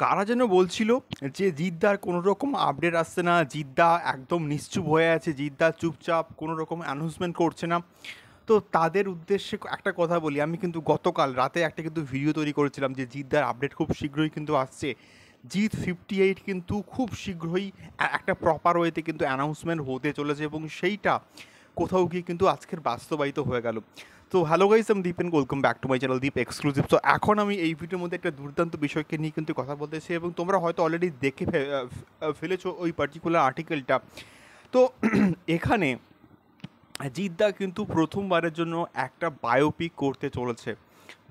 কারা যেন বলছিল যে জিদ্দার কোনো রকম আপডেট আসছে না, জিদ্দা একদম নিশ্চুপ হয়ে আছে, জিদ্দা চুপচাপ কোনো রকম অ্যানাউন্সমেন্ট করছে না। তো তাদের উদ্দেশ্যে একটা কথা বলি, আমি কিন্তু গতকাল রাতে একটা কিন্তু ভিডিও তৈরি করেছিলাম যে জিদ্দার আপডেট খুব শীঘ্রই কিন্তু আসছে। জিত 58 কিন্তু খুব শীঘ্রই একটা প্রপার ওয়েতে কিন্তু অ্যানাউন্সমেন্ট হতে চলেছে এবং সেইটা কোথাও গিয়ে কিন্তু আজকের বাস্তবায়িত হয়ে গেল। তো হ্যালো গাইস, আমি Deep and welcome back to my channel Deep exclusive. তো এখন আমি এই ভিডিওর মধ্যে একটা দুর্দান্ত বিষয়কে নিয়ে কিন্তু কথা বলতেছি এবং তোমরা হয়তো অলরেডি দেখে ফেলেছো ওই পার্টিকুলার আর্টিকেলটা। তো এখানে জিদ্দা কিন্তু প্রথমবারের জন্য একটা বায়োপিক করতে চলেছে,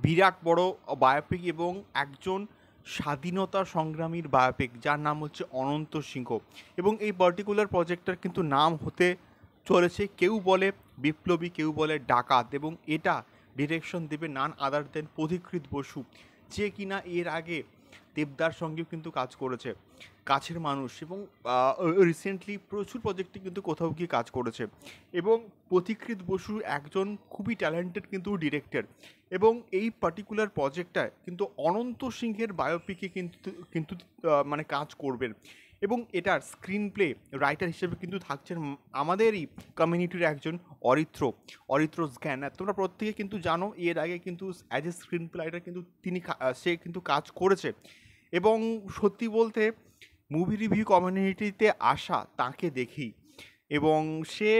বিরাট বড় বায়োপিক এবং একজন স্বাধীনতা সংগ্রামীর বায়োপিক যার নাম হচ্ছে অনন্ত সিংহ। এবং এই পার্টিকুলার প্রজেক্টটার কিন্তু নাম হতে চলেছে, কেউ বলে বিপ্লবী, কেউ বলে ডাকাত, এবং এটা ডিরেকশন দেবে নান আদার দেন পথিকৃৎ বসু, যে কিনা এর আগে দেবদার সঙ্গেও কিন্তু কাজ করেছে, কাছের মানুষ, এবং রিসেন্টলি প্রচুর প্রজেক্টে কিন্তু কোথাও গিয়ে কাজ করেছে। এবং পথিকৃৎ বসু একজন খুবই ট্যালেন্টেড কিন্তু ডিরেক্টর, এবং এই পার্টিকুলার প্রজেক্টটায় কিন্তু অনন্ত সিংহের বায়োপিকে কিন্তু কিন্তু মানে কাজ করবেন। এবং এটার স্ক্রিন প্লে রাইটার হিসেবে কিন্তু থাকছেন আমাদেরই কমিউনিটির একজন অরিত্র, অরিত্র স্ক্যান। তোমরা প্রত্যেকে কিন্তু জানো এর আগে কিন্তু as a screen play writer কিন্তু সে কিন্তু কাজ করেছে। এবং সত্যি বলতে মুভি রিভিউ কমিউনিটিতে আসা তাকে দেখি, এবং সে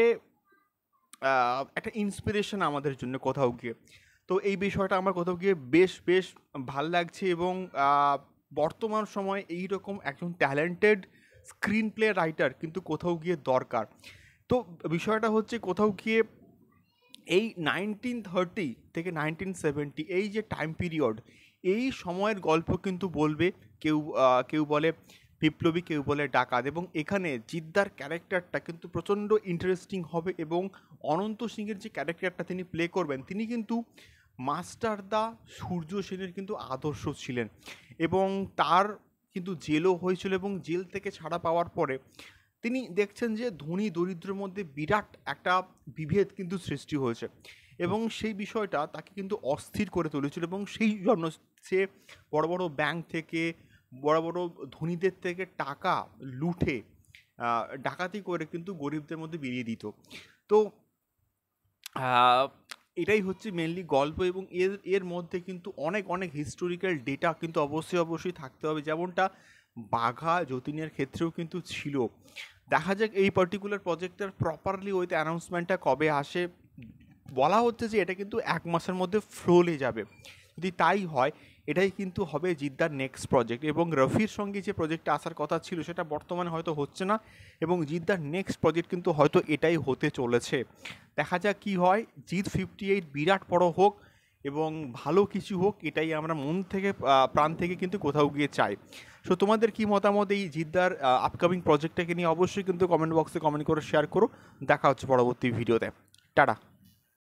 একটা ইন্সপিরেশন আমাদের জন্য কোথাও গিয়ে। তো এই বিষয়টা আমার কোথাও গিয়ে বেশ বেশ ভাল লাগছে, এবং বর্তমান সময়ে এই রকম একজন ট্যালেন্টেড স্ক্রিন প্লে রাইটার কিন্তু কোথাও গিয়ে দরকার। তো বিষয়টা হচ্ছে কোথাও গিয়ে এই 1930 থেকে 1970 এই যে টাইম পিরিয়ড, এই সময়ের গল্প কিন্তু বলবে কেউ কেউ বলে বিপ্লবী, কেউ বলে ডাকাত। এবং এখানে জিদ্দার ক্যারেক্টারটা কিন্তু প্রচণ্ড ইন্টারেস্টিং হবে, এবং অনন্ত সিংয়ের যে ক্যারেক্টারটা তিনি প্লে করবেন, তিনি কিন্তু মাস্টারদা সূর্য সেনের কিন্তু আদর্শ ছিলেন, এবং তার কিন্তু জেলও হয়েছিল, এবং জেল থেকে ছাড়া পাওয়ার পরে তিনি দেখছেন যে ধনী দরিদ্রের মধ্যে বিরাট একটা বিভেদ কিন্তু সৃষ্টি হয়েছে, এবং সেই বিষয়টা তাকে কিন্তু অস্থির করে তুলেছিল, এবং সেই জন্য সে বড় বড় ব্যাংক থেকে, বড় বড় ধনীদের থেকে টাকা লুটে ডাকাতি করে কিন্তু গরিবদের মধ্যে বিলিয়ে দিত। তো আহ, এটাই হচ্ছে মেনলি গল্প, এবং এর এর মধ্যে কিন্তু অনেক অনেক হিস্টোরিক্যাল ডেটা কিন্তু অবশ্যই অবশ্যই থাকতে হবে, যেমনটা বাঘা যতীনের ক্ষেত্রেও কিন্তু ছিল। দেখা যাক এই পার্টিকুলার প্রজেক্টটার প্রপারলি ওইতে অ্যানাউন্সমেন্টটা কবে আসে। বলা হচ্ছে যে এটা কিন্তু 1 মাসের মধ্যে ফ্লোলে যাবে। যদি তাই হয়, এটাই কিন্তু হবে জিদ্দার নেক্সট প্রজেক্ট, এবং রফির সঙ্গে যে প্রজেক্টটা আসার কথা ছিল সেটা বর্তমানে হয়তো হচ্ছে না, এবং জিদ্দার নেক্সট প্রজেক্ট কিন্তু হয়তো এটাই হতে চলেছে। দেখা যাক কী হয়। জিদ 58 বিরাট বড় হোক এবং ভালো কিছু হোক, এটাই আমরা মন থেকে প্রাণ থেকে কিন্তু কোথাও গিয়ে চাই। সো তোমাদের কি মতামত এই জিদ্দার আপকামিং প্রজেক্টটাকে নিয়ে অবশ্যই কিন্তু কমেন্ট বক্সে কমেন্ট করে শেয়ার করো। দেখা হচ্ছে পরবর্তী ভিডিওতে। টাটা।